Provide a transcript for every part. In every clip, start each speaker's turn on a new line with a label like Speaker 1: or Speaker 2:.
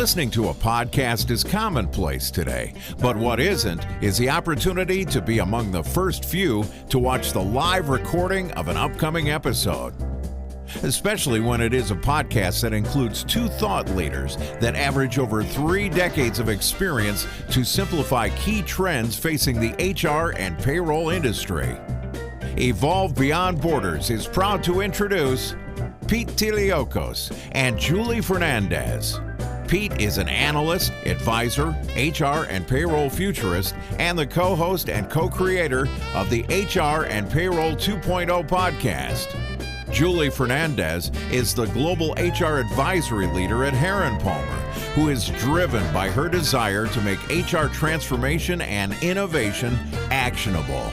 Speaker 1: Listening to a podcast is commonplace today, but what isn't is the opportunity to be among the first few to watch the live recording of an upcoming episode. Especially when it is a podcast that includes two thought leaders that average over 3 decades of experience to simplify key trends facing the HR and payroll industry. Evolve Beyond Borders is proud to introduce Pete Tiliokos and Julie Fernandez. Pete is an analyst, advisor, HR and payroll futurist, and the co-host and co-creator of the HR and Payroll 2.0 podcast. Julie Fernandez is the global HR advisory leader at Heron Palmer, who is driven by her desire to make HR transformation and innovation actionable.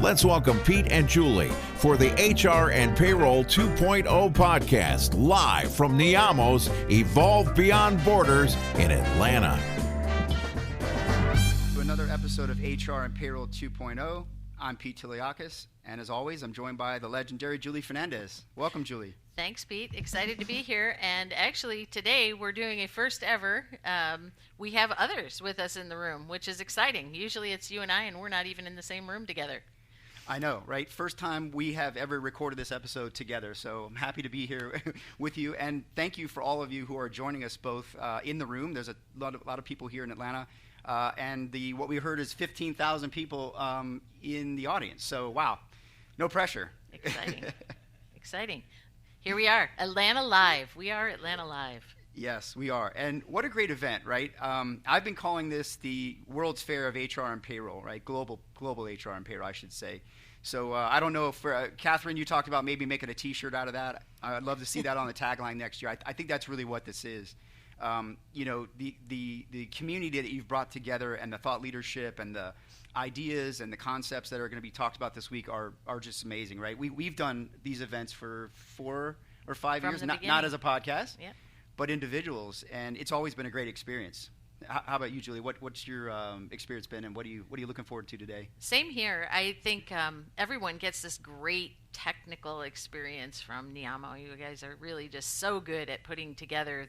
Speaker 1: Let's welcome Pete and Julie for the HR and Payroll 2.0 podcast, live from Neeyamo's Evolve Beyond Borders in Atlanta.
Speaker 2: To another episode of HR and Payroll 2.0. I'm Pete Tiliokos, and as always, I'm joined by the legendary Julie Fernandez. Welcome, Julie.
Speaker 3: Thanks, Pete. Excited to be here. And actually, today we're doing a first ever. We have others with us in the room, which is exciting. Usually it's you and I, and we're not even in the same room together.
Speaker 2: I know, right? First time we have ever recorded this episode together, so I'm happy to be here with you. And thank you for all of you who are joining us both in the room. There's a lot of people here in Atlanta. And what we heard is 15,000 people in the audience. So, wow, no pressure.
Speaker 3: Exciting. Exciting. Here we are, Atlanta Live. We are Atlanta Live.
Speaker 2: Yes, we are. And what a great event, right? I've been calling this the World's Fair of HR and Payroll, right? Global HR and Payroll, I should say. So I don't know if, Catherine, you talked about maybe making a T-shirt out of that. I'd love to see that on the tagline next year. I think that's really what this is. The community that you've brought together and the thought leadership and the ideas and the concepts that are going to be talked about this week are just amazing, right? We've done these events for 4 or 5 years, not as a podcast,
Speaker 3: yeah,
Speaker 2: but individuals, and it's always been a great experience. How about you, Julie? What's your experience been, and what are you looking forward to today?
Speaker 3: Same here. I think everyone gets this great technical experience from Neeyamo. You guys are really just so good at putting together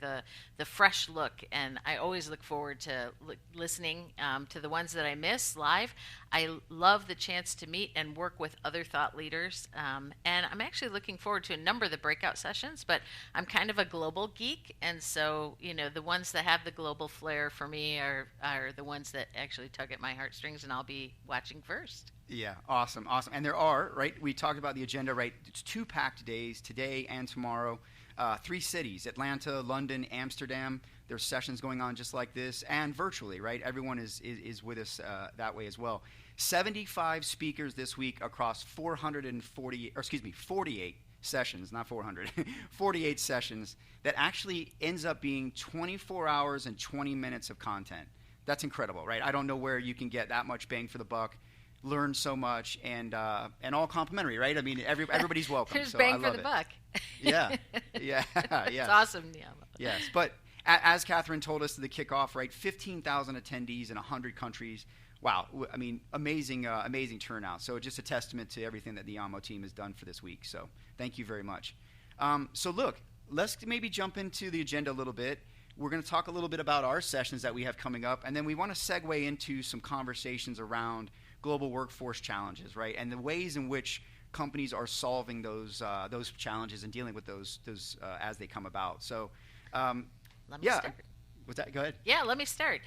Speaker 3: the fresh look, and I always look forward to listening to the ones that I miss live. I love the chance to meet and work with other thought leaders, and I'm actually looking forward to a number of the breakout sessions, but I'm kind of a global geek, and so the ones that have the global flair for me are the ones that actually tug at my heartstrings, and I'll be watching first.
Speaker 2: Yeah, awesome. And there are, right, we talked about the agenda, right, it's 2 packed days, today and tomorrow, 3 cities, Atlanta, London, Amsterdam. There's sessions going on just like this, and virtually, right, everyone is with us that way as well. 75 speakers this week across 48 sessions, not 400, 48 sessions that actually ends up being 24 hours and 20 minutes of content. That's incredible, right? I don't know where you can get that much bang for the buck. Learn so much, and all complimentary, right? I mean, everybody's welcome.
Speaker 3: There's
Speaker 2: so
Speaker 3: bang
Speaker 2: I
Speaker 3: for
Speaker 2: love
Speaker 3: the
Speaker 2: it.
Speaker 3: buck.
Speaker 2: Yeah.
Speaker 3: It's awesome, Neeyamo.
Speaker 2: Yes, but as Catherine told us at the kickoff, right, 15,000 attendees in 100 countries. Wow, I mean, amazing turnout. So just a testament to everything that the Neeyamo team has done for this week. So thank you very much. So look, let's maybe jump into the agenda a little bit. We're going to talk a little bit about our sessions that we have coming up, and then we want to segue into some conversations around global workforce challenges, right, and the ways in which companies are solving those challenges and dealing with those as they come about. So,
Speaker 3: Let me start.
Speaker 2: Was that? Go ahead.
Speaker 3: Yeah, let me start.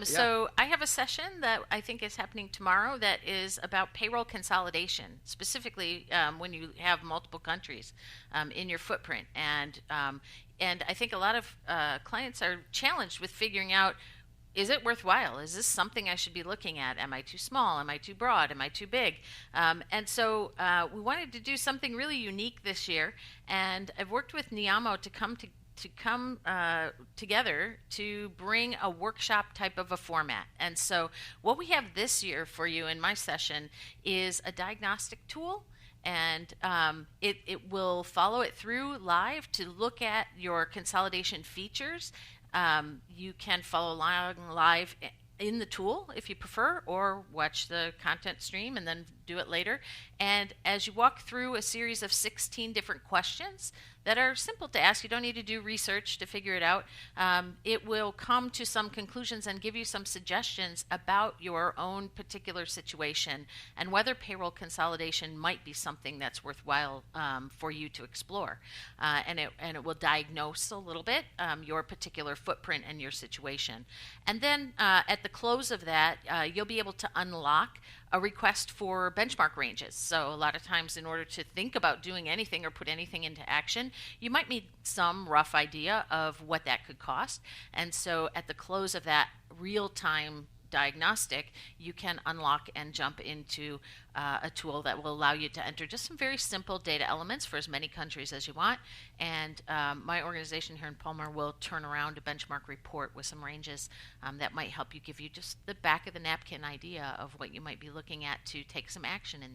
Speaker 3: So I have a session that I think is happening tomorrow that is about payroll consolidation, specifically when you have multiple countries in your footprint. And I think a lot of clients are challenged with figuring out, is it worthwhile? Is this something I should be looking at? Am I too small? Am I too broad? Am I too big? And so we wanted to do something really unique this year. And I've worked with Neeyamo to come together to bring a workshop type of a format. And so what we have this year for you in my session is a diagnostic tool, and it will follow it through live to look at your consolidation features. You can follow along live in the tool if you prefer, or watch the content stream and then do it later. And as you walk through a series of 16 different questions that are simple to ask. You don't need to do research to figure it out. It will come to some conclusions and give you some suggestions about your own particular situation and whether payroll consolidation might be something that's worthwhile for you to explore. And it will diagnose a little bit your particular footprint and your situation. And then at the close of that, you'll be able to unlock a request for benchmark ranges. So a lot of times in order to think about doing anything or put anything into action, you might need some rough idea of what that could cost. And so at the close of that real-time diagnostic, you can unlock and jump into a tool that will allow you to enter just some very simple data elements for as many countries as you want. And my organization here in Palmer will turn around a benchmark report with some ranges that might help you, give you just the back of the napkin idea of what you might be looking at to take some action in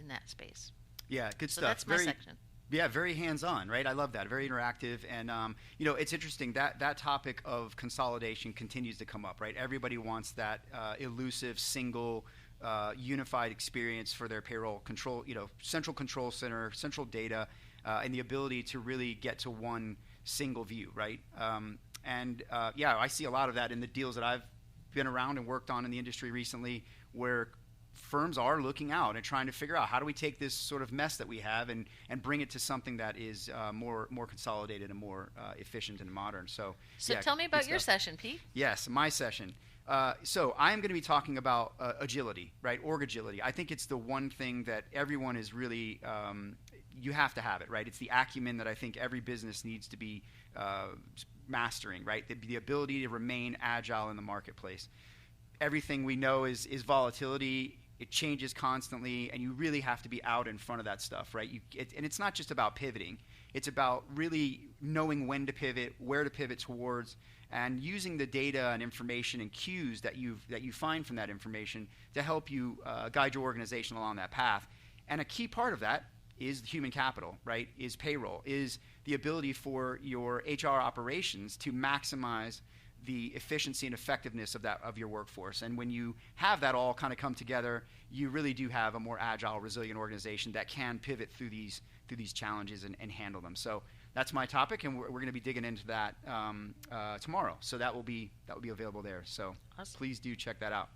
Speaker 3: that space.
Speaker 2: Yeah, good
Speaker 3: So
Speaker 2: stuff.
Speaker 3: that's my section.
Speaker 2: Yeah, very hands-on, right? I love that. Very interactive, and it's interesting that topic of consolidation continues to come up, right? Everybody wants that elusive, single, unified experience for their payroll control, central control center, central data, and the ability to really get to one single view, right? I see a lot of that in the deals that I've been around and worked on in the industry recently, where firms are looking out and trying to figure out how do we take this sort of mess that we have and bring it to something that is more consolidated and more efficient and modern. So
Speaker 3: tell me about your session, Pete.
Speaker 2: Yes, my session. So I'm going to be talking about agility, right? Org agility. I think it's the one thing that everyone is really, you have to have it, right? It's the acumen that I think every business needs to be mastering, right? The ability to remain agile in the marketplace. Everything we know is volatility. It changes constantly, and you really have to be out in front of that stuff, right? And it's not just about pivoting. It's about really knowing when to pivot, where to pivot towards, and using the data and information and cues that you find from that information to help you guide your organization along that path. And a key part of that is human capital, right? Is payroll, is the ability for your HR operations to maximize the efficiency and effectiveness of your workforce. And when you have that all kind of come together, you really do have a more agile, resilient organization that can pivot through these challenges and handle them. So that's my topic, and we're going to be digging into that tomorrow. So that will be available there. So awesome. Please do check that out.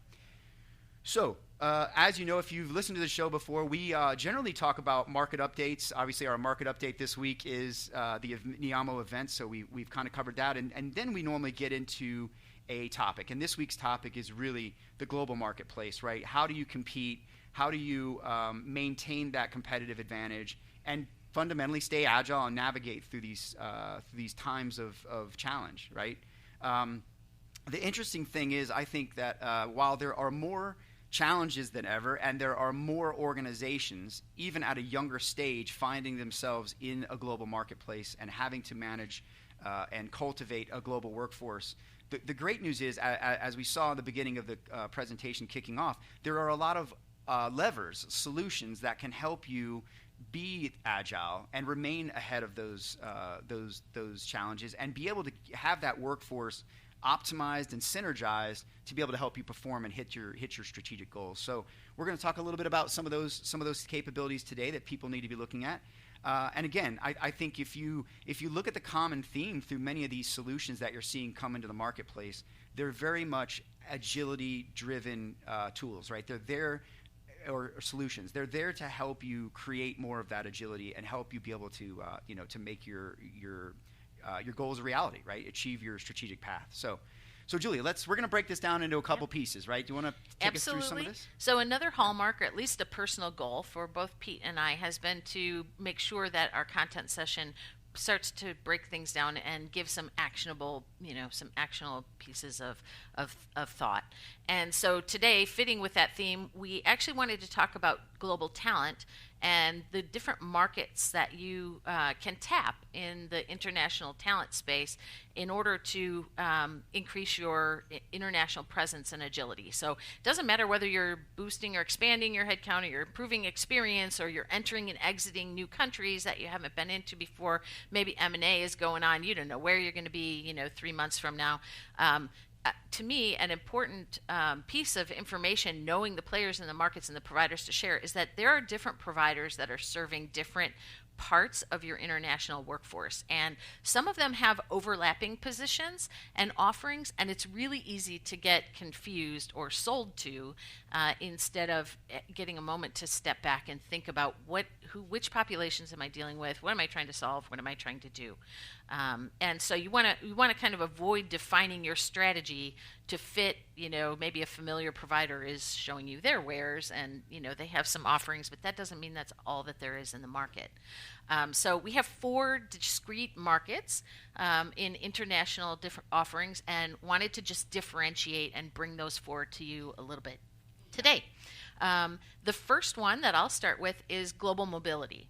Speaker 2: So, as you know, if you've listened to the show before, we generally talk about market updates. Obviously, our market update this week is the Neeyamo event, so we've kind of covered that. And then we normally get into a topic. And this week's topic is really the global marketplace, right? How do you compete? How do you maintain that competitive advantage? And fundamentally stay agile and navigate through these times of challenge, right? The interesting thing is, I think that while there are more challenges than ever, and there are more organizations, even at a younger stage, finding themselves in a global marketplace and having to manage and cultivate a global workforce. The great news is, as we saw in the beginning of the presentation kicking off, there are a lot of levers, solutions that can help you be agile and remain ahead of those challenges and be able to have that workforce optimized and synergized to be able to help you perform and hit your strategic goals. So we're going to talk a little bit about some of those capabilities today that people need to be looking at. And again, I think if you look at the common theme through many of these solutions that you're seeing come into the marketplace, they're very much agility-driven tools, right? They're there, or solutions. They're there to help you create more of that agility and help you be able to to make your goals a reality, right? Achieve your strategic path. So Julia, we're going to break this down into a couple pieces, right? Do you want to take us through some of this?
Speaker 3: So another hallmark, or at least a personal goal for both Pete and I, has been to make sure that our content session starts to break things down and give some actionable pieces of thought. And so today, fitting with that theme, we actually wanted to talk about global talent and the different markets that you can tap in the international talent space in order to increase your international presence and agility. So it doesn't matter whether you're boosting or expanding your headcount, or you're improving experience, or you're entering and exiting new countries that you haven't been into before. Maybe M&A is going on. You don't know where you're going to be 3 months from now. to me, an important piece of information, knowing the players in the markets and the providers to share, is that there are different providers that are serving different parts of your international workforce, and some of them have overlapping positions and offerings, and it's really easy to get confused or sold to instead of getting a moment to step back and think about which populations am I dealing with, what am I trying to solve, what am I trying to do. And so you want to kind of avoid defining your strategy to fit, maybe a familiar provider is showing you their wares, and they have some offerings, but that doesn't mean that's all that there is in the market. So we have 4 discrete markets in international different offerings, and wanted to just differentiate and bring those 4 to you a little bit today. The first one that I'll start with is global mobility.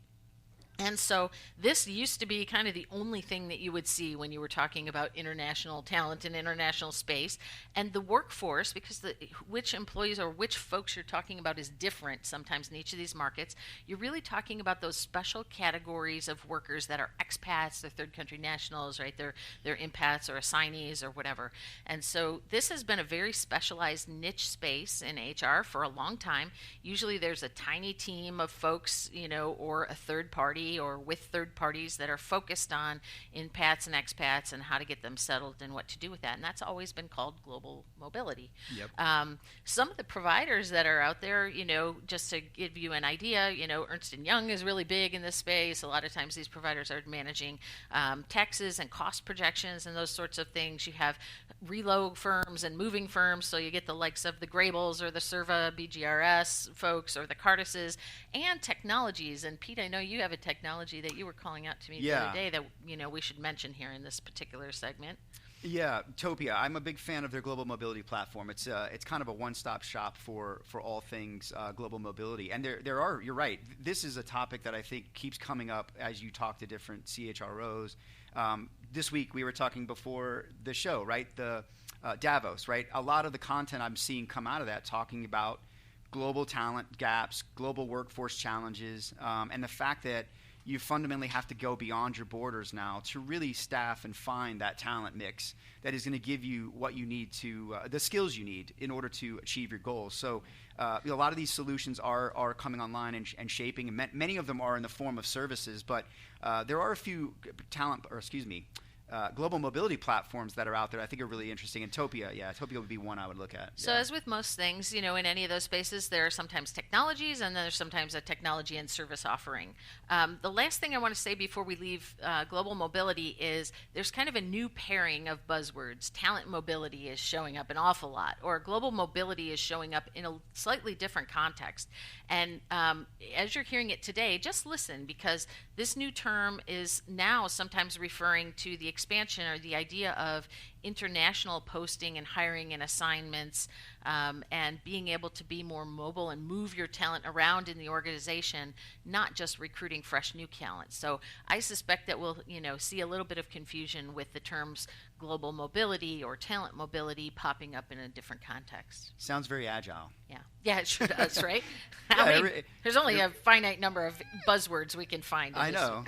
Speaker 3: And so this used to be kind of the only thing that you would see when you were talking about international talent and international space. And the workforce, because which employees or which folks you're talking about is different sometimes in each of these markets, you're really talking about those special categories of workers that are expats, they're third country nationals, right? They're impats or assignees or whatever. And so this has been a very specialized niche space in HR for a long time. Usually there's a tiny team of folks, or a third party or with third parties that are focused on impats and expats and how to get them settled and what to do with that. And that's always been called global mobility.
Speaker 2: Yep.
Speaker 3: Some of the providers that are out there, just to give you an idea, Ernst & Young is really big in this space. A lot of times these providers are managing taxes and cost projections and those sorts of things. You have reload firms and moving firms, so you get the likes of the Grables or the Serva BGRS folks or the Cardises, and technologies. And Pete, I know you have a technology that you were calling out to me the other day that we should mention here in this particular segment.
Speaker 2: Yeah, Topia. I'm a big fan of their global mobility platform. It's kind of a one-stop shop for all things global mobility. And there are, you're right, this is a topic that I think keeps coming up as you talk to different CHROs. This week we were talking before the show, right? The Davos, right? A lot of the content I'm seeing come out of that talking about global talent gaps, global workforce challenges, and the fact that you fundamentally have to go beyond your borders now to really staff and find that talent mix that is going to give you what you need to, the skills you need in order to achieve your goals. So a lot of these solutions are coming online and shaping, and many of them are in the form of services, but there are a few global mobility platforms that are out there I think are really interesting. And Topia would be one I would look at.
Speaker 3: So as with most things, in any of those spaces, there are sometimes technologies and then there's sometimes a technology and service offering. The last thing I want to say before we leave global mobility is there's kind of a new pairing of buzzwords. Talent mobility is showing up an awful lot, or global mobility is showing up in a slightly different context. And as you're hearing it today, just listen, because this new term is now sometimes referring to the expansion or the idea of international posting and hiring and assignments, and being able to be more mobile and move your talent around in the organization, not just recruiting fresh new talent. So I suspect that we'll see a little bit of confusion with the terms global mobility or talent mobility popping up in a different context.
Speaker 2: Sounds very agile.
Speaker 3: Yeah, it sure does, right? There's only a finite number of buzzwords we can find.
Speaker 2: I know,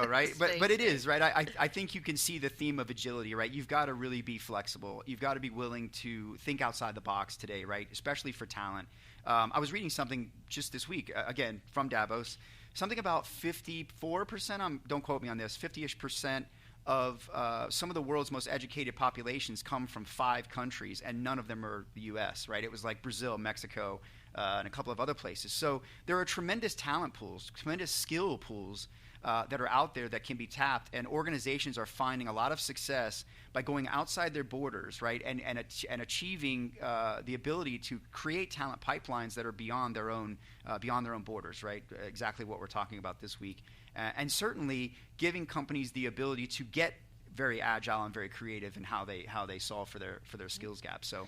Speaker 2: right? But it is, right? I think you can see the theme of agility, right? You've got to really be flexible. You've got to be willing to think outside the box today, right? Especially for talent. I was reading something just this week, again, from Davos, something about 54%, don't quote me on this, 50-ish% of some of the world's most educated populations come from 5 countries, and none of them are the U.S., right? It was like Brazil, Mexico, and a couple of other places. So there are tremendous talent pools, tremendous skill pools that are out there that can be tapped, and organizations are finding a lot of success by going outside their borders, right, and achieving the ability to create talent pipelines that are beyond their own borders, right? Exactly what we're talking about this week. And certainly giving companies the ability to get very agile and very creative in how they solve for their skills gaps. So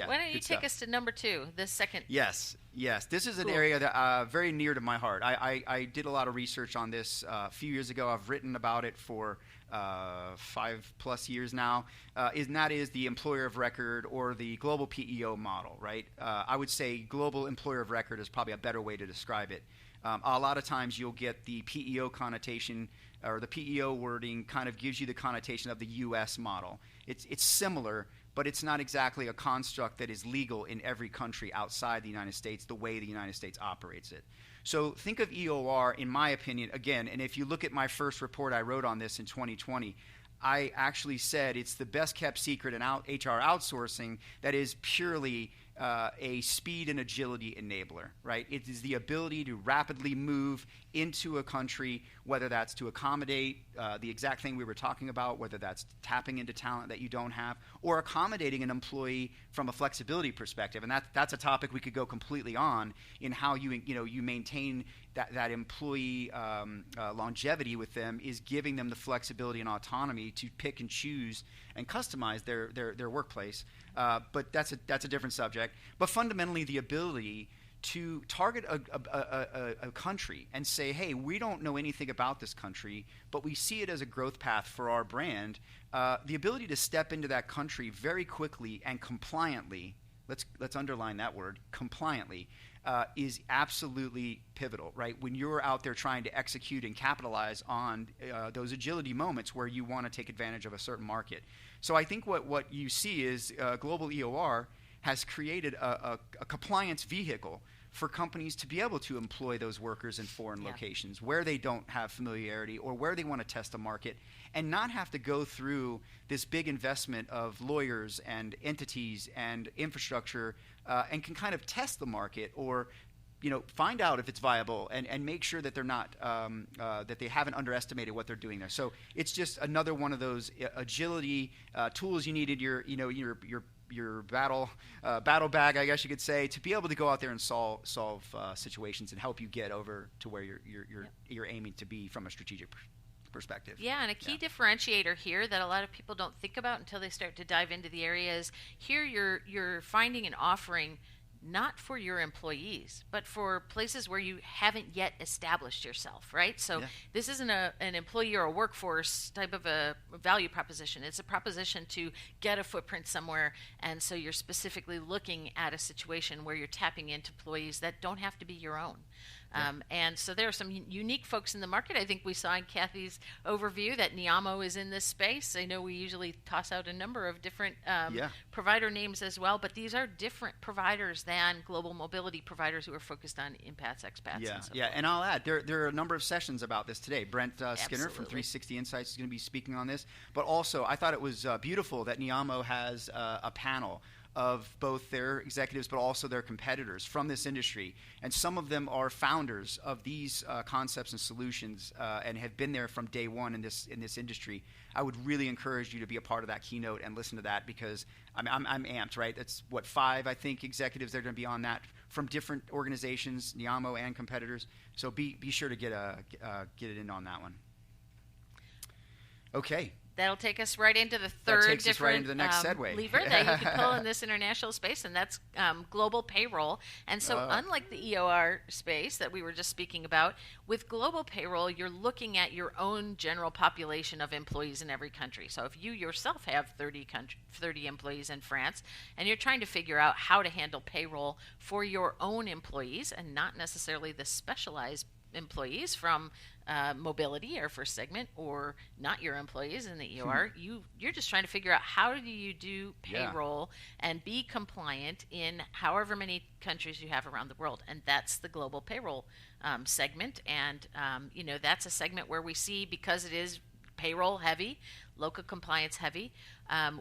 Speaker 3: why don't you take us to number 2, the second?
Speaker 2: Yes. This is an area that very near to my heart. I did a lot of research on this a few years ago. I've written about it for 5+ years now, and that is the employer of record or the global PEO model, right? I would say global employer of record is probably a better way to describe it. A lot of times you'll get the PEO connotation, or the PEO wording kind of gives you the connotation of the U.S. model. It's similar, but it's not exactly a construct that is legal in every country outside the United States the way the United States operates it. So think of EOR, in my opinion, again, and if you look at my first report I wrote on this in 2020, I actually said it's the best kept secret in HR outsourcing that is purely a speed and agility enabler, right? It is the ability to rapidly move into a country, whether that's to accommodate the exact thing we were talking about, whether that's tapping into talent that you don't have, or accommodating an employee from a flexibility perspective. And that's a topic we could go completely on in how you maintain that employee longevity with them, is giving them the flexibility and autonomy to pick and choose and customize their workplace. But that's a different subject. But fundamentally, the ability to target a country and say, hey, we don't know anything about this country, but we see it as a growth path for our brand. The ability to step into that country very quickly and compliantly, let's underline that word, compliantly, is absolutely pivotal, right? When you're out there trying to execute and capitalize on those agility moments where you want to take advantage of a certain market. So I think what you see is Global EOR has created a compliance vehicle for companies to be able to employ those workers in foreign locations where they don't have familiarity or where they want to test a market, and not have to go through this big investment of lawyers and entities and infrastructure, and can kind of test the market or find out if it's viable and make sure that they're not that they haven't underestimated what they're doing there. So it's just another one of those agility tools you needed your battle bag, I guess you could say, to be able to go out there and solve situations and help you get over to where you're aiming to be from a strategic perspective.
Speaker 3: Yeah, and a key differentiator here that a lot of people don't think about until they start to dive into the area is here you're finding an offering not for your employees, but for places where you haven't yet established yourself, right? So this isn't an employee or a workforce type of a value proposition. It's a proposition to get a footprint somewhere, and so you're specifically looking at a situation where you're tapping into employees that don't have to be your own. And so there are some unique folks in the market. I think we saw in Kathy's overview that Neeyamo is in this space. I know we usually toss out a number of different provider names as well, but these are different providers than global mobility providers who are focused on impats, expats, and so forth.
Speaker 2: And I'll add, there are a number of sessions about this today. Brent Skinner from 360 Insights is going to be speaking on this. But also, I thought it was beautiful that Neeyamo has a panel of both their executives but also their competitors from this industry. And some of them are founders of these concepts and solutions and have been there from day one in this industry. I would really encourage you to be a part of that keynote and listen to that, because I'm amped, right? That's 5, I think, executives that are going to be on that from different organizations, Neeyamo and competitors. So be sure to get it in on that one. Okay.
Speaker 3: That'll take us right into the third
Speaker 2: takes us right into the next segue.
Speaker 3: lever that you can pull in this international space, and that's global payroll. And so unlike the EOR space that we were just speaking about, with global payroll, you're looking at your own general population of employees in every country. So if you yourself have 30 employees in France, and you're trying to figure out how to handle payroll for your own employees and not necessarily the specialized employees from mobility or first segment, or not your employees in the EOR, you're just trying to figure out how do you do payroll and be compliant in however many countries you have around the world. And that's the global payroll segment. And that's a segment where we see, because it is payroll heavy, local compliance heavy,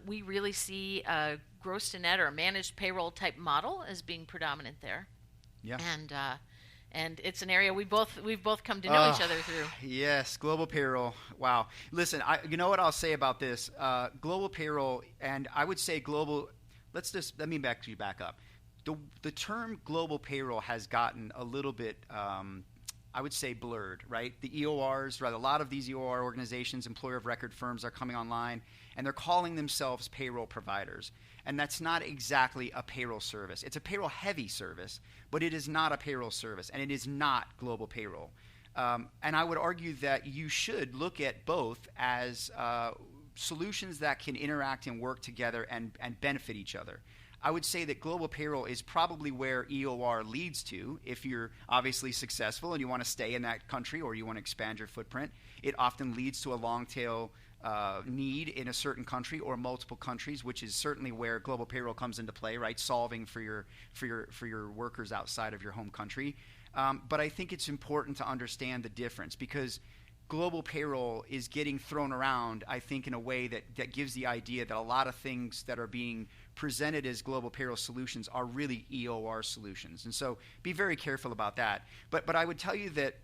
Speaker 3: we really see a gross to net or a managed payroll type model as being predominant there. And it's an area we've both come to know each other through.
Speaker 2: Yes, global payroll. Wow. Listen, you know what I'll say about this? Global payroll, and I would say global. Let me back up. The term global payroll has gotten a little bit, I would say, blurred. Right? The EORs, right? A lot of these EOR organizations, employer of record firms, are coming online, and they're calling themselves payroll providers. And that's not exactly a payroll service. It's a payroll-heavy service, but it is not a payroll service, and it is not global payroll. And I would argue that you should look at both as solutions that can interact and work together and benefit each other. I would say that global payroll is probably where EOR leads to. If you're obviously successful and you want to stay in that country or you want to expand your footprint, it often leads to a long tail need in a certain country or multiple countries, which is certainly where global payroll comes into play, right? Solving for your workers outside of your home country. But I think it's important to understand the difference, because global payroll is getting thrown around, I think, in a way that gives the idea that a lot of things that are being presented as global payroll solutions are really EOR solutions. And so be very careful about that. But I would tell you that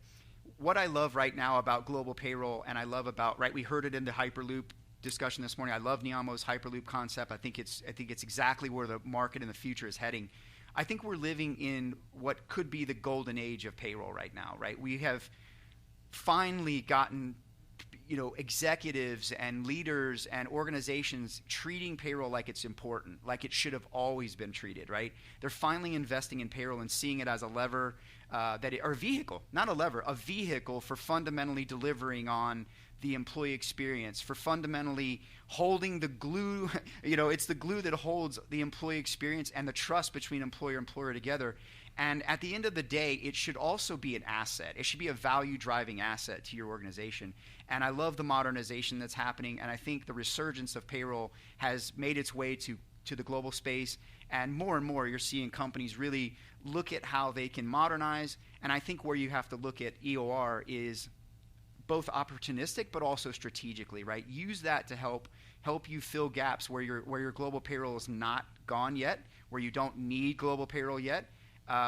Speaker 2: what I love right now about global payroll, and I love about, right, we heard it in the Hyperloop discussion this morning. I love Neeyamo's Hyperloop concept. I think it's exactly where the market in the future is heading. I think we're living in what could be the golden age of payroll right now, right? We have finally gotten, executives and leaders and organizations treating payroll like it's important, like it should have always been treated, right? They're finally investing in payroll and seeing it as a lever, or a vehicle, not a lever, a vehicle for fundamentally delivering on the employee experience, for fundamentally holding the glue. It's the glue that holds the employee experience and the trust between employer and employer together. And at the end of the day, it should also be an asset. It should be a value-driving asset to your organization. And I love the modernization that's happening, and I think the resurgence of payroll has made its way to the global space. And more you're seeing companies really look at how they can modernize. And I think where you have to look at EOR is both opportunistic but also strategically, right? Use that to help you fill gaps where your global payroll is not gone yet, where you don't need global payroll yet.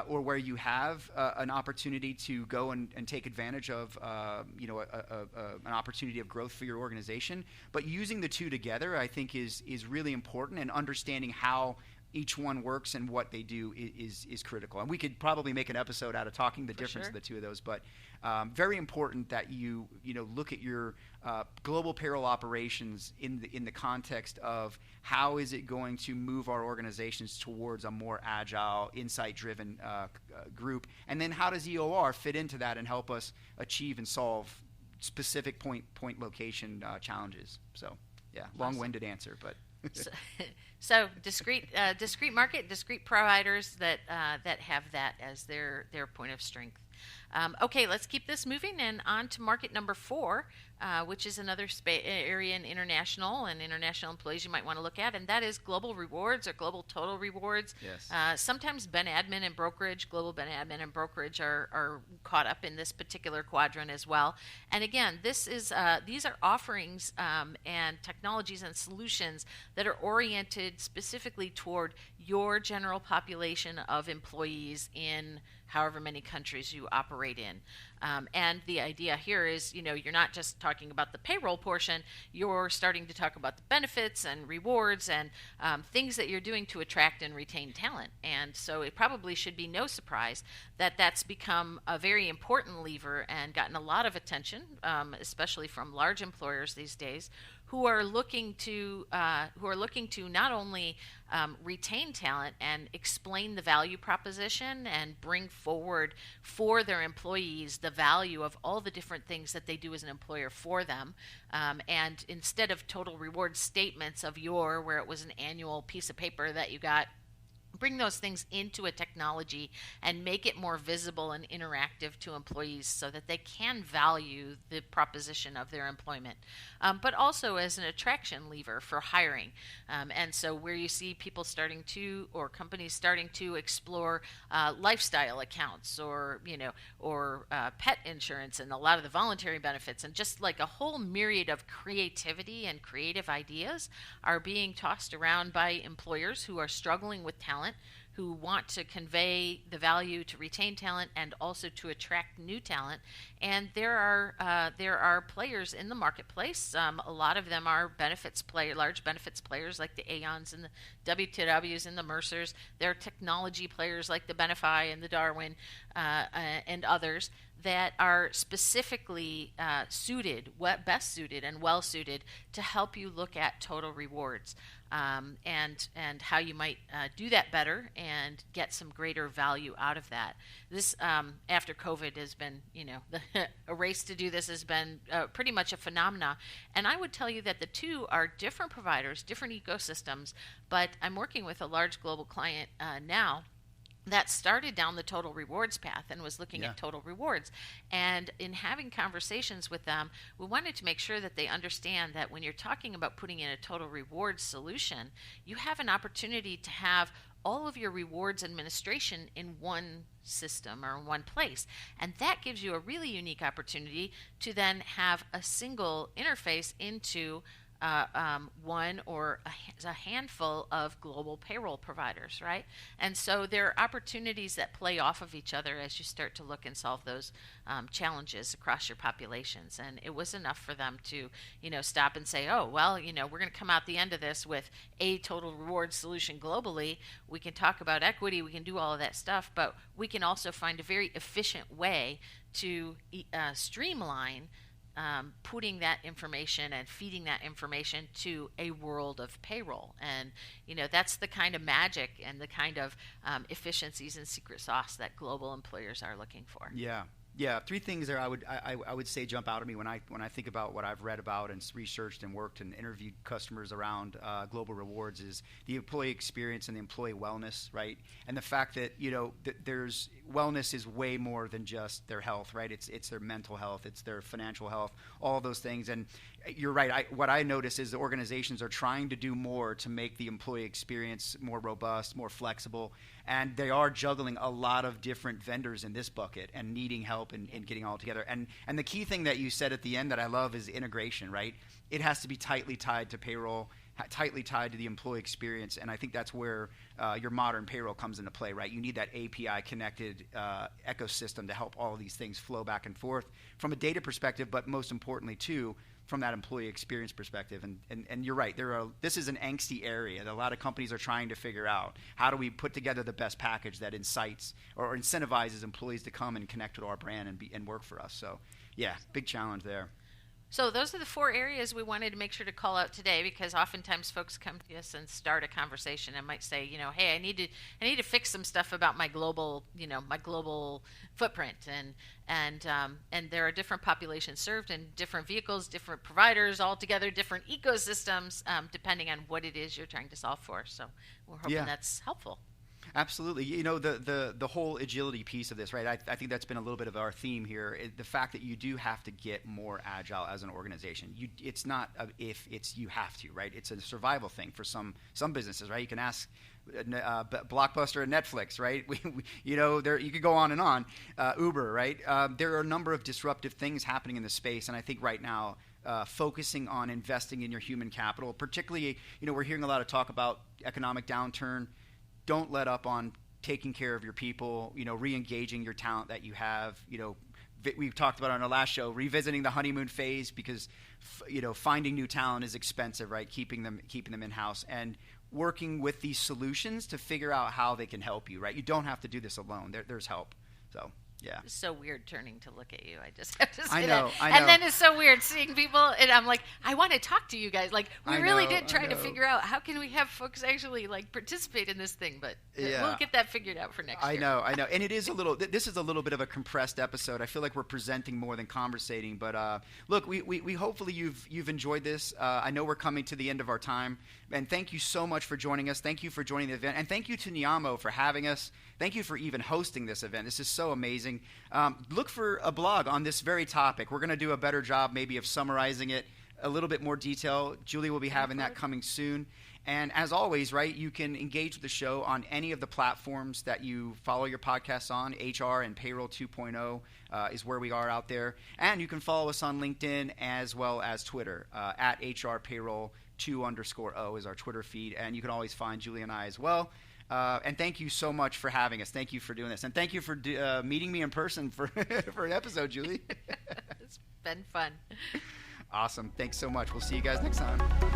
Speaker 2: Or where you have an opportunity to go and take advantage of an opportunity of growth for your organization. But using the two together, I think, is really important, and understanding how each one works and what they do is critical. And we could probably make an episode out of talking the difference of the two of those. But very important that you look at your global payroll operations in the context of how is it going to move our organizations towards a more agile, insight-driven group, and then how does EOR fit into that and help us achieve and solve specific point location challenges. So yeah, long-winded answer, but.
Speaker 3: So discrete market, discrete providers that have that as their point of strength. Okay, let's keep this moving and on to market number 4, which is another area in international employees you might want to look at, and that is global rewards or global total rewards.
Speaker 2: Yes.
Speaker 3: Sometimes Ben Admin and brokerage, global Ben Admin and brokerage are caught up in this particular quadrant as well. And again, these are offerings and technologies and solutions that are oriented specifically toward your general population of employees in however many countries you operate in. And the idea here is, you're not just talking about the payroll portion, you're starting to talk about the benefits and rewards and things that you're doing to attract and retain talent. And so it probably should be no surprise that that's become a very important lever and gotten a lot of attention, especially from large employers these days, who are looking to not only retain talent and explain the value proposition and bring forward for their employees the value of all the different things that they do as an employer for them. And instead of total reward statements of where it was an annual piece of paper that you got, bring those things into a technology and make it more visible and interactive to employees so that they can value the proposition of their employment, but also as an attraction lever for hiring. And so where you see people companies starting to explore lifestyle accounts or pet insurance and a lot of the voluntary benefits and just like a whole myriad of creativity and creative ideas are being tossed around by employers who are struggling with talent, who want to convey the value to retain talent and also to attract new talent. And there are players in the marketplace. A lot of them are large benefits players like the Aons and the WTWs and the Mercers. There are technology players like the Benify and the Darwin and others that are specifically best suited and well suited to help you look at total rewards and how you might do that better and get some greater value out of that. This after COVID has been, a race to do this has been pretty much a phenomena. And I would tell you that the two are different providers, different ecosystems. But I'm working with a large global client now that started down the total rewards path and was looking
Speaker 2: Yeah.
Speaker 3: at total rewards. And in having conversations with them, we wanted to make sure that they understand that when you're talking about putting in a total rewards solution, you have an opportunity to have all of your rewards administration in one system or in one place. And that gives you a really unique opportunity to then have a single interface into one or a handful of global payroll providers, right? And so there are opportunities that play off of each other as you start to look and solve those challenges across your populations. And it was enough for them to, stop and say, oh, well, we're going to come out the end of this with a total reward solution globally. We can talk about equity, we can do all of that stuff, but we can also find a very efficient way to streamline putting that information and feeding that information to a world of payroll. And, that's the kind of magic and the kind of efficiencies and secret sauce that global employers are looking for.
Speaker 2: Yeah, three things there I would say jump out at me when I think about what I've read about and researched and worked and interviewed customers around global rewards is the employee experience and the employee wellness, right? And the fact that there's wellness is way more than just their health, right? It's their mental health, it's their financial health, all of those things. And you're right. What I notice is the organizations are trying to do more to make the employee experience more robust, more flexible, and they are juggling a lot of different vendors in this bucket and needing help in getting all together. And the key thing that you said at the end that I love is integration, right? It has to be tightly tied to payroll, tightly tied to the employee experience, and I think that's where your modern payroll comes into play, right? You need that API connected ecosystem to help all of these things flow back and forth from a data perspective, but most importantly too, from that employee experience perspective. And you're right, this is an angsty area that a lot of companies are trying to figure out. How do we put together the best package that incites or incentivizes employees to come and connect with our brand and work for us? So yeah, big challenge there.
Speaker 3: So those are the 4 areas we wanted to make sure to call out today, because oftentimes folks come to us and start a conversation and might say, hey, I need to fix some stuff about my global, my global footprint, and there are different populations served and different vehicles, different providers, altogether different ecosystems, depending on what it is you're trying to solve for. So we're hoping that's helpful.
Speaker 2: Absolutely. The whole agility piece of this, right? I think that's been a little bit of our theme here. The fact that you do have to get more agile as an organization. It's not if, it's you have to, right? It's a survival thing for some businesses, right? You can ask Blockbuster and Netflix, right? You could go on and on. Uber, right? There are a number of disruptive things happening in the space, and I think right now, focusing on investing in your human capital, particularly, we're hearing a lot of talk about economic downturn. Don't let up on taking care of your people, re-engaging your talent that you have. We've talked about on our last show, revisiting the honeymoon phase, because, finding new talent is expensive, right? Keeping them in-house and working with these solutions to figure out how they can help you, right? You don't have to do this alone. There's help. So. Yeah.
Speaker 3: It's so weird turning to look at you. I just have to say
Speaker 2: I know.
Speaker 3: And then it's so weird seeing people, and I'm like, I want to talk to you guys. Like, we really did try to figure out how can we have folks actually participate in this thing, but we'll get that figured out for next year.
Speaker 2: I know. And it is this is a little bit of a compressed episode. I feel like we're presenting more than conversating, but look, we hopefully you've enjoyed this. I know we're coming to the end of our time, and thank you so much for joining us. Thank you for joining the event, and thank you to Neeyamo for having us. Thank you for even hosting this event. This is so amazing. Look for a blog on this very topic. We're going to do a better job maybe of summarizing it, a little bit more detail. Julie will be having that coming soon. And as always, right, you can engage with the show on any of the platforms that you follow your podcasts on. HR and Payroll 2.0 is where we are out there. And you can follow us on LinkedIn as well as Twitter. At HR Payroll 2_O is our Twitter feed. And you can always find Julie and I as well. And thank you so much for having us. Thank you for doing this. And thank you for meeting me in person for an episode, Julie.
Speaker 3: It's been fun.
Speaker 2: Awesome. Thanks so much. We'll see you guys next time.